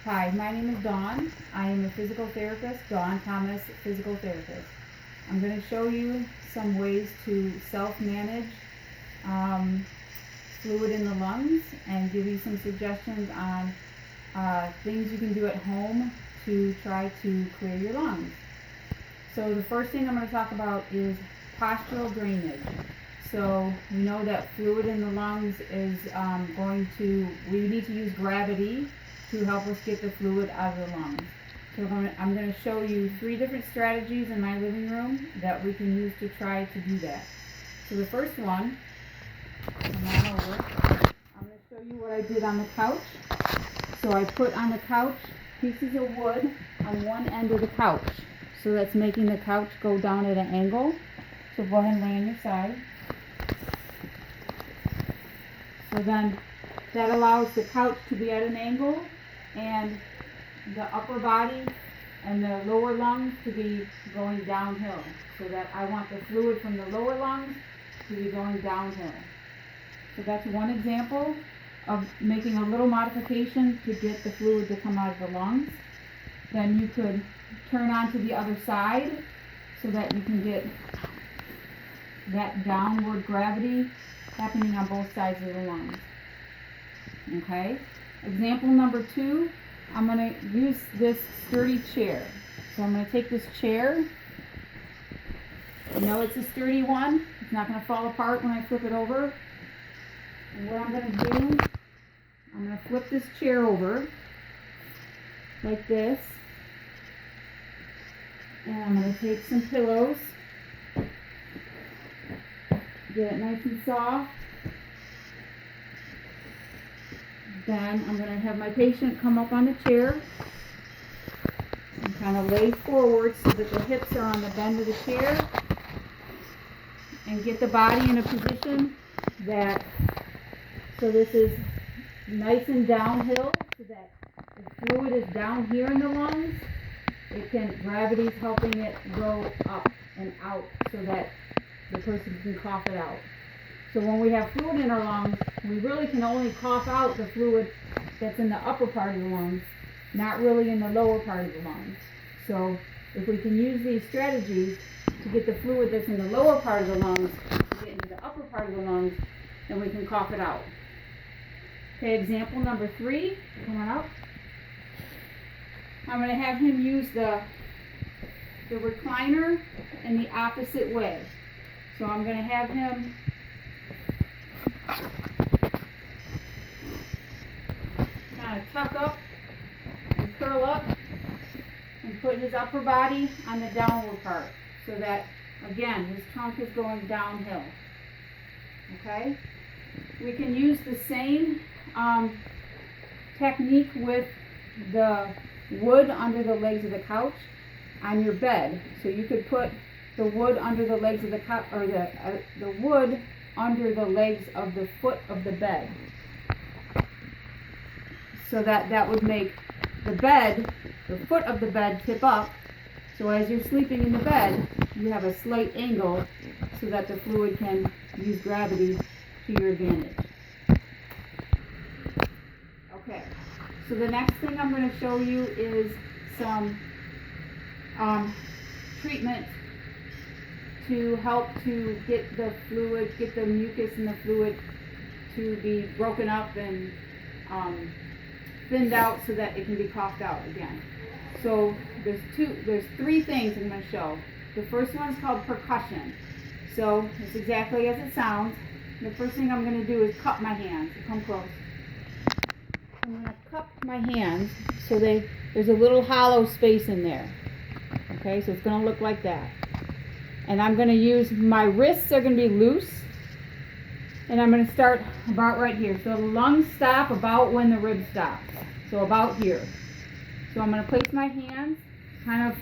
Hi, my name is Dawn. I am a physical therapist, Dawn Thomas, physical therapist. I'm going to show you some ways to self-manage fluid in the lungs and give you some suggestions on things you can do at home to try to clear your lungs. So the first thing I'm going to talk about is postural drainage. So we know that fluid in the lungs is we need to use gravity to help us get the fluid out of the lungs. So I'm going to show you 3 different strategies in my living room that we can use to try to do that. So the first one, come on over, I'm going to show you what I did on the couch. So I put on the couch pieces of wood on one end of the couch. So that's making the couch go down at an angle. So go ahead and lay on your side. So then that allows the couch to be at an angle and the upper body and the lower lungs to be going downhill. So that I want the fluid from the lower lungs to be going downhill. So that's one example of making a little modification to get the fluid to come out of the lungs. Then you could turn on to the other side so that you can get that downward gravity happening on both sides of the lungs. Okay? Example number 2, I'm going to use this sturdy chair. So I'm going to take this chair. You know it's a sturdy one. It's not going to fall apart when I flip it over. And what I'm going to do, I'm going to flip this chair over like this. And I'm going to take some pillows. Get it nice and soft. Then I'm going to have my patient come up on the chair and kind of lay forward so that the hips are on the bend of the chair and get the body in a position so this is nice and downhill so that the fluid is down here in the lungs. Gravity's helping it go up and out so that the person can cough it out. So when we have fluid in our lungs, we really can only cough out the fluid that's in the upper part of the lungs, not really in the lower part of the lungs. So if we can use these strategies to get the fluid that's in the lower part of the lungs to get into the upper part of the lungs, then we can cough it out. Okay, example number 3, come on up. I'm going to have him use the recliner in the opposite way. So I'm going to have him kind of tuck up and curl up and put his upper body on the downward part so that, again, his trunk is going downhill. Okay? We can use the same technique with the wood under the legs of the couch on your bed. So you could put the wood under the legs of the couch, or the wood under the legs of the foot of the bed. So that would make the foot of the bed tip up. So as you're sleeping in the bed, you have a slight angle so that the fluid can use gravity to your advantage. Okay, so the next thing I'm going to show you is some treatment to help to get the fluid, get the mucus and the fluid to be broken up and thinned out so that it can be coughed out again. So there's 3 things I'm going to show. The first one is called percussion. So it's exactly as it sounds. The first thing I'm going to do is cup my hands. Come close. I'm going to cup my hands so there's a little hollow space in there. Okay, so it's going to look like that. And I'm going to use, my wrists are going to be loose. And I'm going to start about right here. So the lungs stop about when the ribs stop. So about here. So I'm going to place my hands kind of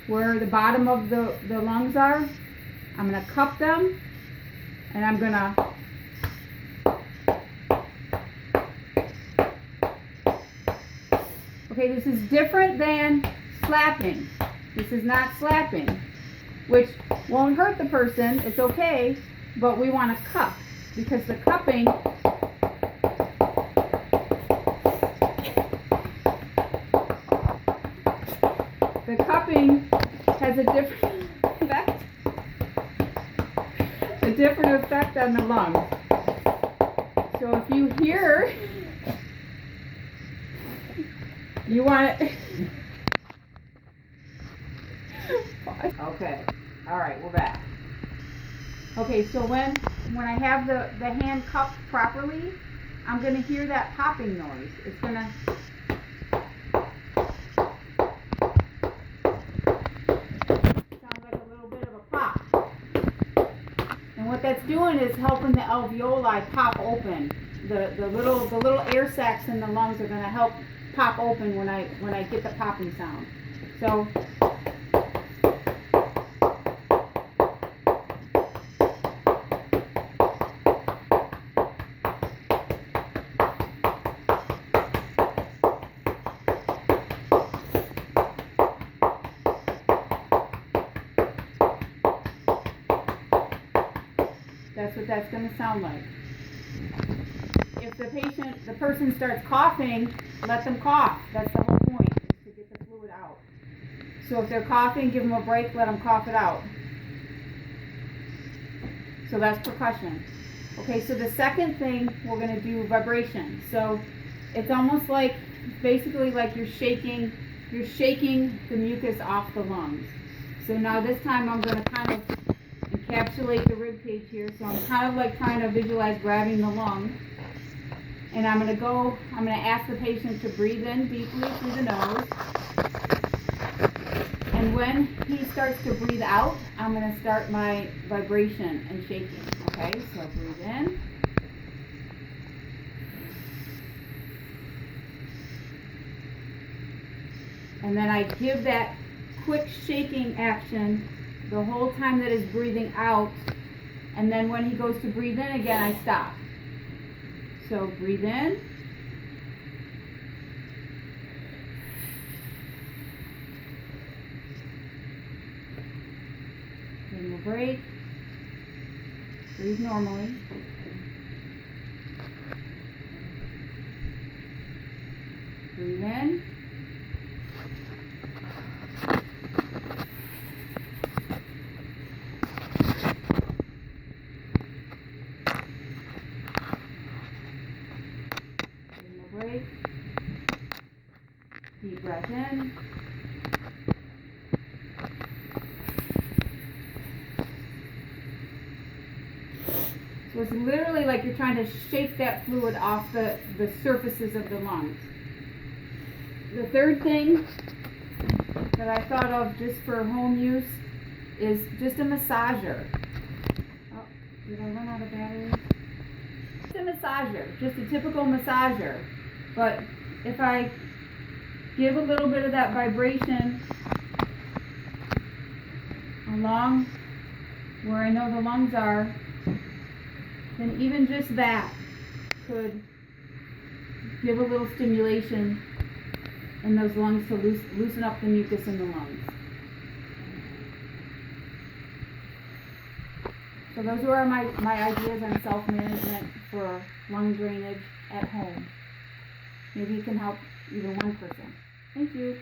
where the bottom of the lungs are. I'm going to cup them. And I'm going to okay, this is different than slapping. This is not slapping, which won't hurt the person. It's okay, but we want to cup because the cupping popping has a different effect on the lungs. So if you hear, you want it. Okay, all right, we're back. Okay, so when I have the hand cupped properly, I'm going to hear that popping noise. It's going to sound like a little bit of a pop. And what that's doing is helping the alveoli pop open. The little air sacs in the lungs are going to help pop open when I get the popping sound. So that's what that's going to sound like. If the person starts coughing, let them cough. That's the whole point, is to get the fluid out. So if they're coughing, give them a break, let them cough it out. So that's percussion. Okay, so the second thing, we're going to do vibration. So it's almost like, basically like you're shaking the mucus off the lungs. So now this time I'm going to kind of encapsulate the rib cage here. So I'm kind of like trying to visualize grabbing the lung. And I'm going to ask the patient to breathe in deeply through the nose. And when he starts to breathe out, I'm going to start my vibration and shaking. Okay, so breathe in. And then I give that quick shaking action the whole time that he's breathing out. And then when he goes to breathe in again, I stop. So breathe in. Give him a break. Breathe normally. Breathe in. Break. Deep breath in. So it's literally like you're trying to shake that fluid off the surfaces of the lungs. The third thing that I thought of just for home use is just a massager. Oh, did I run out of battery? Just a massager, just a typical massager. But if I give a little bit of that vibration along where I know the lungs are, then even just that could give a little stimulation in those lungs to loosen up the mucus in the lungs. So those are my ideas on self-management for lung drainage at home. Maybe it can help even one person. Thank you.